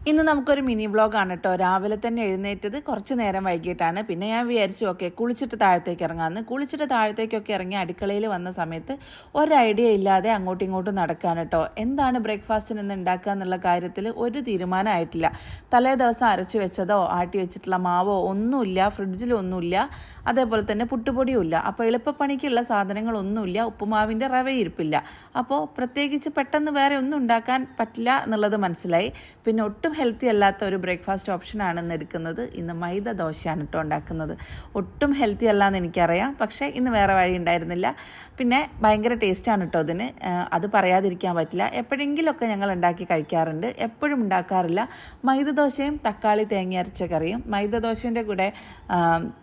ഇന്ന് നമുക്കൊരു മിനി വ്ളോഗാണ് കേട്ടോ. രാവിലെ തന്നെ എഴുന്നേറ്റത് കുറച്ച് നേരം വൈകിട്ടാണ്. പിന്നെ ഞാൻ വിചാരിച്ചു ഓക്കെ കുളിച്ചിട്ട് താഴത്തേക്ക് ഇറങ്ങാമെന്ന്. കുളിച്ചിട്ട് താഴത്തേക്കൊക്കെ ഇറങ്ങി അടുക്കളയിൽ വന്ന സമയത്ത് ഒരു ഐഡിയ ഇല്ലാതെ അങ്ങോട്ടും ഇങ്ങോട്ടും നടക്കുകയാണ് കേട്ടോ. എന്താണ് ബ്രേക്ക്ഫാസ്റ്റിന് ഇന്ന് ഉണ്ടാക്കുക എന്നുള്ള കാര്യത്തിൽ ഒരു തീരുമാനമായിട്ടില്ല. തലേ ദിവസം അരച്ച് വെച്ചതോ ആട്ടി വെച്ചിട്ടുള്ള മാവോ ഒന്നുമില്ല, ഫ്രിഡ്ജിലൊന്നുമില്ല, അതേപോലെ തന്നെ പുട്ടുപൊടിയും ഇല്ല. അപ്പോൾ എളുപ്പപ്പണിക്കുള്ള സാധനങ്ങളൊന്നുമില്ല, ഉപ്പുമാവിൻ്റെ റവയിരിപ്പില്ല. അപ്പോൾ പ്രത്യേകിച്ച് പെട്ടെന്ന് വേറെ ഒന്നും ഉണ്ടാക്കാൻ പറ്റില്ല എന്നുള്ളത് മനസ്സിലായി. പിന്നെ ഒട്ടും ഹെൽത്തി അല്ലാത്ത ഒരു ബ്രേക്ക്ഫാസ്റ്റ് ഓപ്ഷനാണ് ഇന്ന് എടുക്കുന്നത്. ഇന്ന് മൈദ ദോശയാണ് കേട്ടോ ഉണ്ടാക്കുന്നത്. ഒട്ടും ഹെൽത്തി അല്ല എന്ന് എനിക്കറിയാം, പക്ഷേ ഇന്ന് വേറെ വഴി ഉണ്ടായിരുന്നില്ല. പിന്നെ ഭയങ്കര ടേസ്റ്റാണ് കേട്ടോ ഇതിന്, അത് പറയാതിരിക്കാൻ പറ്റില്ല. എപ്പോഴെങ്കിലുമൊക്കെ ഞങ്ങൾ ഉണ്ടാക്കി കഴിക്കാറുണ്ട്, എപ്പോഴും ഉണ്ടാക്കാറില്ല. മൈദ ദോശയും തക്കാളി തേങ്ങ അരച്ച കറിയും മൈദ ദോശേൻ്റെ കൂടെ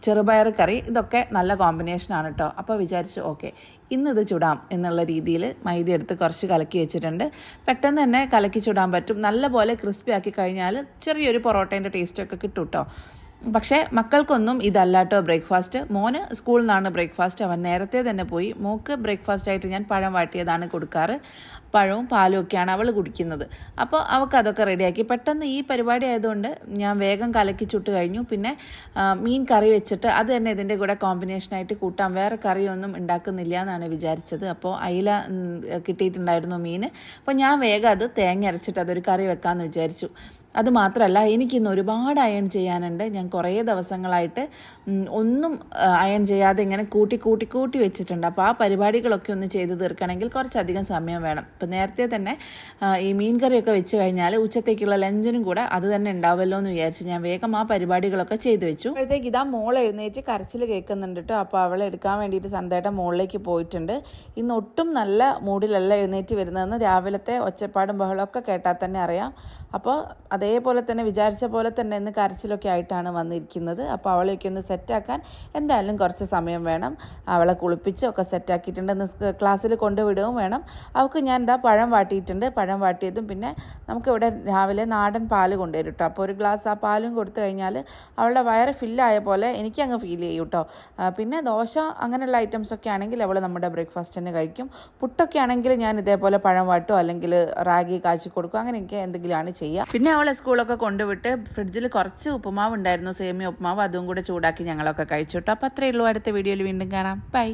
ചെറുപയർ കറി, ഇതൊക്കെ നല്ല കോമ്പിനേഷനാണ് കേട്ടോ. അപ്പോൾ വിചാരിച്ചു ഓക്കെ ഇന്നിത് ചുടാം എന്നുള്ള രീതിയിൽ മൈദ എടുത്ത് കുറച്ച് കലക്കി വെച്ചിട്ടുണ്ട്. പെട്ടെന്ന് തന്നെ കലക്കി ചുടാൻ പറ്റും. നല്ലപോലെ ക്രിസ്പി ആക്കി കഴിഞ്ഞാൽ ചെറിയൊരു പൊറോട്ടേൻ്റെ ടേസ്റ്റൊക്കെ കിട്ടും കേട്ടോ. പക്ഷേ മക്കൾക്കൊന്നും ഇതല്ല കേട്ടോ ബ്രേക്ക്ഫാസ്റ്റ്. മോന് സ്കൂളിൽ നിന്നാണ് ബ്രേക്ക്ഫാസ്റ്റ്, അവൻ നേരത്തെ തന്നെ പോയി. മോക്ക് ബ്രേക്ക്ഫാസ്റ്റായിട്ട് ഞാൻ പഴം വാട്ടിയതാണ് കൊടുക്കാറ്. പഴവും പാലും ഒക്കെയാണ് അവൾ കുടിക്കുന്നത്. അപ്പോൾ അവൾക്ക് അതൊക്കെ റെഡിയാക്കി. പെട്ടെന്ന് ഈ പരിപാടി ആയതുകൊണ്ട് ഞാൻ വേഗം കലക്കി ചുട്ട് കഴിഞ്ഞു. പിന്നെ മീൻ കറി വെച്ചിട്ട് അത് തന്നെ ഇതിൻ്റെ കൂടെ കോമ്പിനേഷനായിട്ട് കൂട്ടാം. വേറെ കറിയൊന്നും ഉണ്ടാക്കുന്നില്ല എന്നാണ് വിചാരിച്ചത്. അപ്പോൾ അയില കിട്ടിയിട്ടുണ്ടായിരുന്നു മീൻ. അപ്പോൾ ഞാൻ വേഗം അത് തേങ്ങ അരച്ചിട്ട് അതൊരു കറി വെക്കാമെന്ന് വിചാരിച്ചു. അത് മാത്രമല്ല എനിക്കിന്ന് ഒരുപാട് അയൺ ചെയ്യാനുണ്ട്. ഞാൻ കുറേ ദിവസങ്ങളായിട്ട് ഒന്നും അയൺ ചെയ്യാതെ ഇങ്ങനെ കൂട്ടി വെച്ചിട്ടുണ്ട്. അപ്പോൾ ആ പരിപാടികളൊക്കെ ഒന്ന് ചെയ്ത് തീർക്കണമെങ്കിൽ കുറച്ചധികം സമയം വേണം. അപ്പോൾ നേരത്തെ തന്നെ ഈ മീൻ കറിയൊക്കെ വെച്ച് കഴിഞ്ഞാൽ ഉച്ചത്തേക്കുള്ള ലഞ്ചിനും കൂടെ അത് തന്നെ ഉണ്ടാവുമല്ലോ എന്ന് വിചാരിച്ച് ഞാൻ വേഗം ആ പരിപാടികളൊക്കെ ചെയ്തു വെച്ചു. അപ്പോഴത്തേക്ക് ഇതാ മോൾ എഴുന്നേറ്റ് കരച്ചിൽ കേൾക്കുന്നുണ്ട് കേട്ടോ. അപ്പോൾ അവളെ എടുക്കാൻ വേണ്ടിയിട്ട് സന്ധ്യയുടെ മുകളിലേക്ക് പോയിട്ടുണ്ട്. ഇന്ന് ഒട്ടും നല്ല മൂഡിലല്ല എഴുന്നേറ്റ് വരുന്നതെന്ന് രാവിലത്തെ ഒച്ചപ്പാടും ബഹളമൊക്കെ കേട്ടാൽ തന്നെ അറിയാം. അപ്പോൾ അതേപോലെ തന്നെ വിചാരിച്ച പോലെ തന്നെ ഇന്ന് കരച്ചിലൊക്കെ ആയിട്ടാണ് വന്നിരിക്കുന്നത്. അപ്പോൾ അവളെയൊക്കെ ഒന്ന് സെറ്റാക്കാൻ എന്തായാലും കുറച്ച് സമയം വേണം. അവളെ കുളിപ്പിച്ചൊക്കെ സെറ്റാക്കിയിട്ടുണ്ട്. ഇന്ന് ക്ലാസ്സിൽ കൊണ്ടുവിടുകയും വേണം. അവൾക്ക് ഞാൻ എന്താ പഴം വാട്ടിയിട്ടുണ്ട്. പഴം വാട്ടിയതും പിന്നെ നമുക്കിവിടെ രാവിലെ നാടൻ പാല് കൊണ്ടുവരും കേട്ടോ. അപ്പോൾ ഒരു ഗ്ലാസ് ആ പാലും കൊടുത്തു കഴിഞ്ഞാൽ അവളുടെ വയറ് ഫില്ലായ പോലെ എനിക്കങ്ങ് ഫീൽ ചെയ്യും കേട്ടോ. പിന്നെ ദോശ അങ്ങനെയുള്ള ഐറ്റംസൊക്കെ ആണെങ്കിൽ അവൾ നമ്മുടെ ബ്രേക്ക്ഫാസ്റ്റിന് കഴിക്കും. പുട്ടൊക്കെ ആണെങ്കിൽ ഞാൻ ഇതേപോലെ പഴം വാട്ടോ അല്ലെങ്കിൽ റാഗി കാച്ചി കൊടുക്കും, അങ്ങനെയൊക്കെ എന്തെങ്കിലുമാണ് ചെയ്യുക. പിന്നെ അവളെ സ്കൂളൊക്കെ കൊണ്ടുവിട്ട് ഫ്രിഡ്ജിൽ കുറച്ച് ഉപ്പുമാവ് ഉണ്ടായിരുന്നു, സേമിയ ഉപ്പുമാവ്, അതും കൂടെ ചൂടാക്കി ഞങ്ങളൊക്കെ കഴിച്ചു കേട്ടോ. അപ്പോൾ അത്രയേ ഉള്ളൂ. അടുത്ത വീഡിയോയിൽ വീണ്ടും കാണാം. ബൈ.